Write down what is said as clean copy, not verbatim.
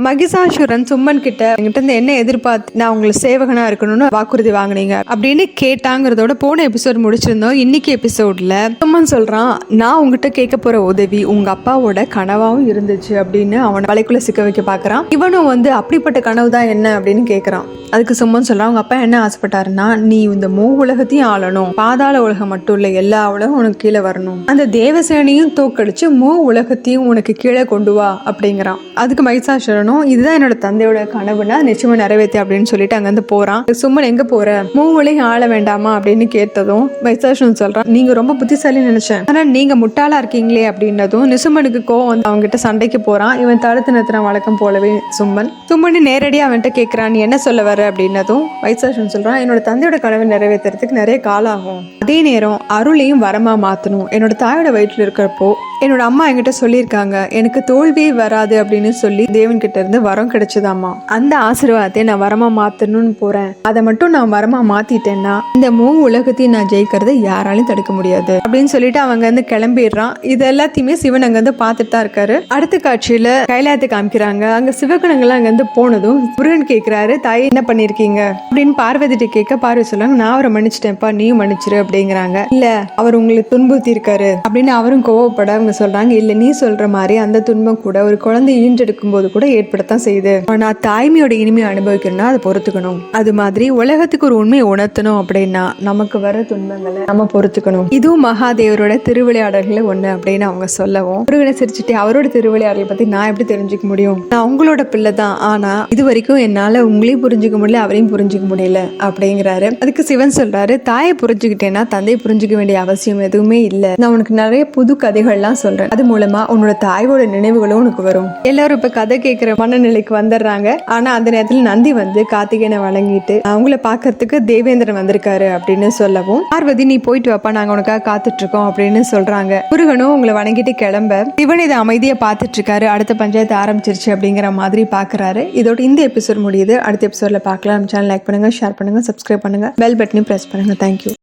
Mahishasura summon கிட்ட என்கிட்ட இருந்து என்ன எதிர்பார்த்து நான் உங்களுக்கு சேவகனா இருக்கணும்னு வாக்குறுதி வாங்கினீங்க அப்படின்னு கேட்டாங்கிறதோட போன எபிசோட் முடிச்சிருந்தோம். இன்னைக்கு எபிசோட்ல சும்மன் சொல்றான், நான் உங்ககிட்ட கேட்க போற உதவி உங்க அப்பாவோட கனவாவும் இருந்துச்சு அப்படின்னு அவனை வலைக்குள்ள சிக்க வைக்க பாக்குறான். இவனும் அப்படிப்பட்ட கனவு தான் என்ன அப்படின்னு கேட்கறான். அதுக்கு சும்மன் சொல்றான், உங்க அப்பா என்ன ஆசைப்பட்டாருன்னா, நீ இந்த உலகத்தையும் ஆளணும், பாதாள உலகம் மட்டும் இல்ல எல்லா உலகம் உனக்கு கீழே வரணும், அந்த தேவசேனையும் தோக்கடிச்சு உலகத்தையும் உனக்கு கீழே கொண்டு வா அப்படிங்கிறான். அதுக்கு மகிஷாசுரன், இதுதான் என்னோட தந்தையோட கனவுனா நிச்சயமா நிறைவேற்று அப்படின்னு சொல்லிட்டு அங்கிருந்து போறான். சும்மன் எங்க போற, உலகம் ஆள வேண்டாமா அப்படின்னு கேட்டதும் மகிஷாசுரன் சொல்றான், நீங்க ரொம்ப புத்திசாலி நினைச்சேன், ஆனா நீங்க முட்டாளா இருக்கீங்களே அப்படின்னதும் நிசும்மனுக்கு கோவம் அவங்க கிட்ட சண்டைக்கு போறான். இவன் தடுத்து நிறுத்துறான் வழக்கம் போலவே. சும்மன் நேரடியா அவன்கிட்ட கேட்கிறான், நீ என்ன சொல்ல வர அப்படின்னதும் மகிஷாசுரன் சொல்றான், என்னோட தந்தையோட கனவை நிறைவேற்றுறதுக்கு நிறைய காலம் ஆகும், அதே நேரம் அருளையும் வரமா மாத்தணும். என்னோட தாயோட வயிற்றுல இருக்கிறப்போ என்னோட அம்மா என்கிட்ட சொல்லியிருக்காங்க, எனக்கு தோல்வியே வராது அப்படின்னு சொல்லி தேவன் கிட்ட இருந்து வரம் கிடைச்சதாமா. அந்த ஆசீர்வாதத்தை நான் வரமா மாத்தணும்னு போறேன். அதை மட்டும் நான் வரமா மாத்திட்டேன்னா இந்த உலகத்தையும் நான் ஜெயிக்கிறத யாராலையும் தடுக்க முடியாது அப்படின்னு சொல்லிட்டு அவங்க வந்து கிளம்பிடுறான். இது எல்லாத்தையுமே சிவன் அங்க வந்து பார்த்துட்டு தான் இருக்காரு. அடுத்த காட்சியில கைலாயத்தை காமிக்கிறாங்க. அங்க சிவகணங்கள்லாம் அங்க வந்து போனதும் முருகன் கேட்கிறாரு, தாய் என்ன பண்ணிருக்கீங்க அப்படின்னு பார்வதிட்டு கேட்க, பார்வதி சொல்றாங்க, நான் அவரை மன்னிச்சிட்டேன்ப்பா, நீயும் மன்னிச்சிரு அப்படிங்கிறாங்க. இல்ல அவர் உங்களுக்கு துன்புறுத்தி இருக்காரு அப்படின்னு அவரும் கோவப்பட அவங்க சொல்றாங்க, இல்ல நீ சொல்ற மாதிரி அந்த துன்பம் கூட ஒரு குழந்தை ஈன்றெடுக்கும் போது கூட ஏற்படத்தான் செய்யுது. ஆனா தாய்மையோட இனிமையை அனுபவிக்கணும்னா அதை பொறுத்துக்கணும். அது மாதிரி உலகத்துக்கு ஒரு உண்மையை உணர்த்தணும் அப்படின்னா நமக்கு வர துன்பங்களை நம்ம பொறுத்துக்கணும். இதுவும் மகாதேவரோட திருவிளையாடல்களை ஒண்ணு அப்படின்னு அவங்க சொல்லவும் முருகனை சிரிச்சுட்டு, அவரோட திருவிளையாடலை பத்தி நான் எப்படி தெரிஞ்சுக்க முடியும், நான் உங்களோட பிள்ளை தான், ஆனா இது வரைக்கும் என்னால உங்களையும் புரிஞ்சுக்க முடியல அவரையும் புரிஞ்சுக்க முடியல அப்படிங்கிறாரு. அதுக்கு சிவன் சொல்றாரு, தாயை புரிஞ்சுக்கிட்டேன்னா தந்தையை புரிஞ்சுக்க வேண்டிய அவசியம் எதுவுமே இல்லை. நான் உனக்கு நிறைய புது கதைகள்லாம் சொல்றேன், அது மூலமா உன்னோட தாயோட நினைவுகளும் உனக்கு வரும். எல்லாரும் இப்ப கதை கேட்கிற மனநிலைக்கு வந்துடுறாங்க. ஆனா அந்த நேரத்துல நந்தி வந்து கார்த்திகேயனை வழங்கிட்டு அவங்கள பாக்குறதுக்கு தேவேந்திரன் வந்திருக்காரு அப்படின்னு சொல்லவும், பார்வதி நீ போயிட்டு வாப்பா, நாங்க உனக்காக காத்துட்டு இருக்கோம் அப்படின்னு சொல்றாங்க. முருகனும் உங்களை வணங்கிட்டு கிளம்ப இவன் இதை அமைதியா பாத்துட்டு இருக்காரு. அடுத்த பஞ்சாயத்து ஆரம்பிச்சிருச்சு அப்படிங்கிற மாதிரி பாக்குறாரு. இதோட இந்த எபிசோட் முடியுது. அடுத்த எபிசோட்ல பார்க்கலாம். சேனல் லைக் பண்ணுங்க, ஷேர் பண்ணுங்க, சப்ஸ்கிரைப் பண்ணுங்க, பெல் பட்டனையும் பிரஸ் பண்ணுங்க. தேங்க்யூ.